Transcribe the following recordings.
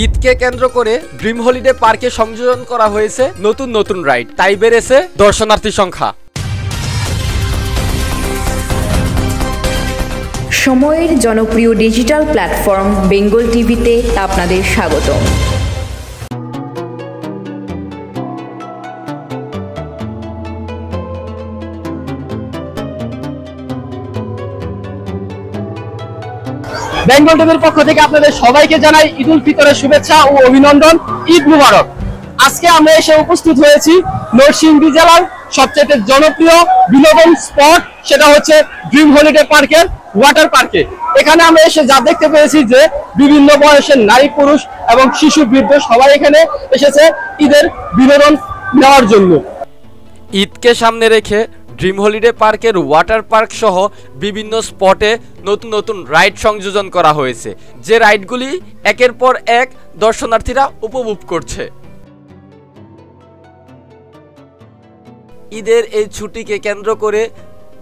ঈদকে কেন্দ্র করে ড্রিম হলিডে পার্কে সংযোজন করা হয়েছে নতুন নতুন রাইড, তাই বেড়েছে দর্শনার্থী সংখ্যা। সময়ের জনপ্রিয় ডিজিটাল প্ল্যাটফর্ম বেঙ্গল টিভিতে আপনাদের স্বাগত। বেঙ্গল টিভির পক্ষ থেকে আপনাদের সবাইকে জানাই ঈদ উল ফিতরের শুভেচ্ছা ও অভিনন্দন। ঈদ মুবারক। আজকে আমরা এসে উপস্থিত হয়েছি নরসিংদী জেলার সবচেয়ে জনপ্রিয় বিনোদন স্পট, সেটা হচ্ছে ড্রিম হলিডে পার্কের ওয়াটার পার্কে। এখানে আমরা এসে যা দেখতে পেয়েছি যে বিভিন্ন বয়সের নারী পুরুষ এবং শিশু বৃদ্ধ সবাই এখানে এসেছে ঈদের বিনোদন নেওয়ার জন্য। ঈদকে সামনে রেখে ড্রিম হলিডে পার্কের ওয়াটার পার্ক সহ বিভিন্ন স্পটে নতুন নতুন রাইড সংযোজন করা হয়েছে, যে রাইডগুলি একের পর এক দর্শনার্থীরা উপভোগ করছে। ঈদের এই ছুটিকে কেন্দ্র করে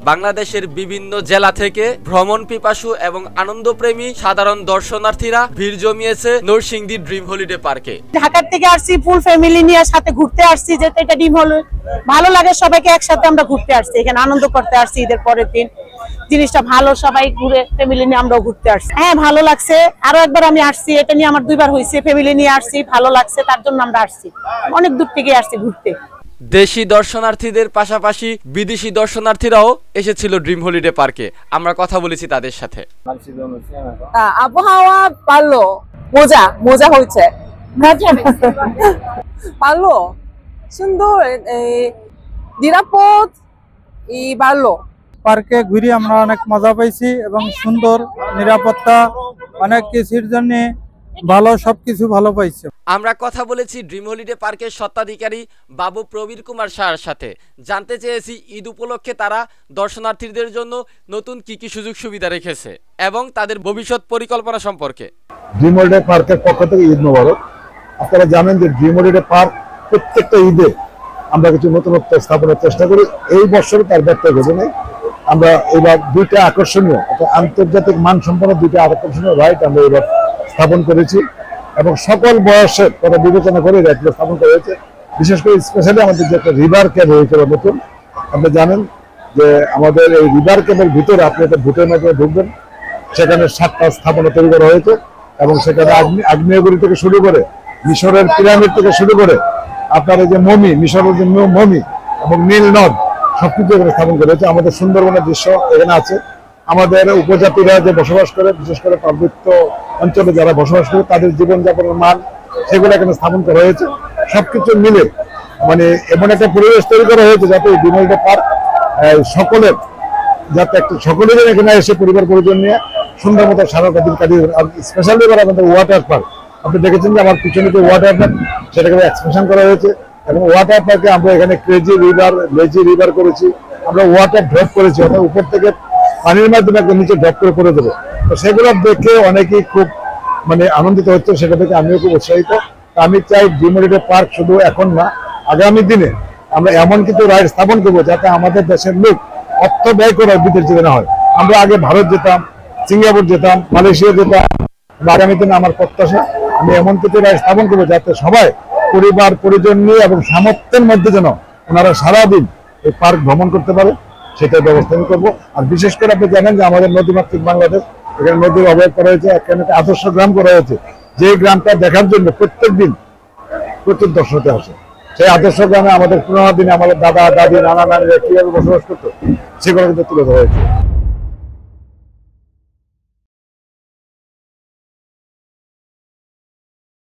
বাংলাদেশের বিভিন্ন জেলা থেকে ভ্রমণ পিপাসু এবং আনন্দপ্রেমী সাধারণ দর্শনার্থীরা ভিড় জমিয়েছে নরসিংদী ড্রিম হলিডে পার্কে। ঢাকার থেকে আসছি, ফুল ফ্যামিলি নিয়ে সাথে ঘুরতে আসছি, যেতে এটা ড্রিম হল ভালো লাগে, সবাইকে একসাথে আমরা ঘুরতে আসছি, এখানে আনন্দ করতে আসছি। ঈদের পরের দিন জিনিসটা ভালো, সবাই ঘুরে ফ্যামিলি নিয়ে আমরাও ঘুরতে আসছি। হ্যাঁ, ভালো লাগছে। আরো একবার আমি আসছি, এটা নিয়ে আমার 2বার হয়েছে, ফ্যামিলি নিয়ে আসছি, ভালো লাগছে, তার জন্য আমরা আসছি, অনেক দূর থেকে আসছি ঘুরতে। দেশি দর্শনার্থীদের পাশাপাশি বিদেশি দর্শনার্থীরাও এসেছিল ড্রিম হলিডে পার্কে। আমরা কথা বলেছি তাদের সাথে। আবহাওয়া ভালো, মজা হয়েছে, ভালো, সুন্দর, নিরাপদ, ভালো। পার্কে ঘুরে আমরা অনেক মজা পাইছি এবং সুন্দর নিরাপত্তা, অনেক কিছুর জন্য ভালো, সবকিছু ভালো পাইছে। আমরা কথা বলেছি ড্রিম হলিডে পার্কের স্বত্বাধিকারী বাবু প্রবীর কুমার শাহর সাথে। জানতে চেয়েছি ঈদ উপলক্ষে তারা দর্শনার্থীদের জন্য নতুন কি কি সুযোগ সুবিধা রেখেছে এবং তাদের ভবিষ্যৎ পরিকল্পনা সম্পর্কে। ড্রিম হলিডে পার্কের পক্ষ থেকে ঈদ মোবারক। আপনারা জানেন যে ড্রিম হলিডে পার্ক প্রত্যেকটা ঈদে আমরা কিছু নতুনত্ব স্থাপনের চেষ্টা করি। এই বছর তার ব্যর্থ ঘটে নেই। আমরা এবার 2টা আকর্ষণীয়, আন্তর্জাতিক মানসম্পন্ন 2টা আকর্ষণীয় রাইড আমরা এবার স্থাপন করেছি এবং সকল বয়সের কথা বিবেচনা করে রাইডগুলো স্থাপন করা হয়েছে। বিশেষ করে স্পেশালি আমাদের যে একটা রিভার ক্যাব হয়েছিল নতুন, আপনি জানেন যে আমাদের এই রিভার ক্যাবের ভিতরে আপনি একটা ভোটের মাধ্যমে ঢুকবেন, সেখানে 7টা স্থাপনা তৈরি করা হয়েছে এবং সেখানে আগ্নেয়গিরি থেকে শুরু করে মিশরের পিরামিড থেকে শুরু করে আপনার এই যে মমি, মিশরের যে মমি এবং নীল নদ সবকিছু এখানে স্থাপন করা হয়েছে। আমাদের সুন্দরবনের দৃশ্য এখানে আছে। আমাদের উপজাতিরা যে বসবাস করে, বিশেষ করে পার্বত্য অঞ্চলে যারা বসবাস করে, তাদের জীবনযাপনের মান সেগুলো এখানে স্থাপন করা হয়েছে। সবকিছু মিলে মানে এমন একটা পরিবেশ তৈরি করা হয়েছে যাতে ড্রিম হলিডে পার্ক সকলের সকলের এখানে এসে পরিবার পরিজন নিয়ে সুন্দর মতো সারাটা দিন কাটিয়ে। আর স্পেশালি এবার আমাদের ওয়াটার পার্ক, আপনি দেখেছেন যে আমার পিছনে যে ওয়াটার পার্ক, সেটাকে এক্সপেনশন করা হয়েছে এবং ওয়াটার পার্কে আমরা এখানে ক্রেজি রিভার, লেজি রিভার করেছি, আমরা ওয়াটার ড্রপ করেছি, অর্থাৎ উপর থেকে পানির মাধ্যমে একদম নিচে ড্রপ করে পড়ে দেবো। তো সেগুলো দেখে অনেকেই খুব আনন্দিত হচ্ছে, সেটা থেকে আমিও খুব উৎসাহিত। আমি চাই ড্রিম হলিডে পার্ক শুধু এখন না, আগামী দিনে আমরা এমন কিছু রাইড স্থাপন করবো যাতে আমাদের দেশের লোক অর্থ ব্যয় করে বিদেশ যেতে না হয়। আমরা আগে ভারত যেতাম, সিঙ্গাপুর যেতাম, মালয়েশিয়া যেতাম। আগামী দিনে আমার প্রত্যাশা আমি এমন কিছু রাইড স্থাপন করবো যাতে সবাই পরিবার পরিজন নিয়ে এবং সামর্থ্যের মধ্যে যেন ওনারা সারাদিন এই পার্ক ভ্রমণ করতে পারে, সেটার ব্যবস্থা আমি করবো। আর বিশেষ করে আপনি জানেন যে আমাদের নদীমাতৃক বাংলাদেশ, এখানে নদীর অবয়ব করা হয়েছে, এখানে একটা আদর্শ গ্রাম করা হয়েছে, যে গ্রামটা দেখার জন্য প্রত্যেক দিন প্রচুর দর্শনার্থী আসে। সেই আদর্শ গ্রামে আমাদের পুরোনো দিনে আমাদের দাদা দাদি নানা নানিরা কিভাবে বসবাস করতো সেগুলো কিন্তু তুলে ধরা হয়েছে।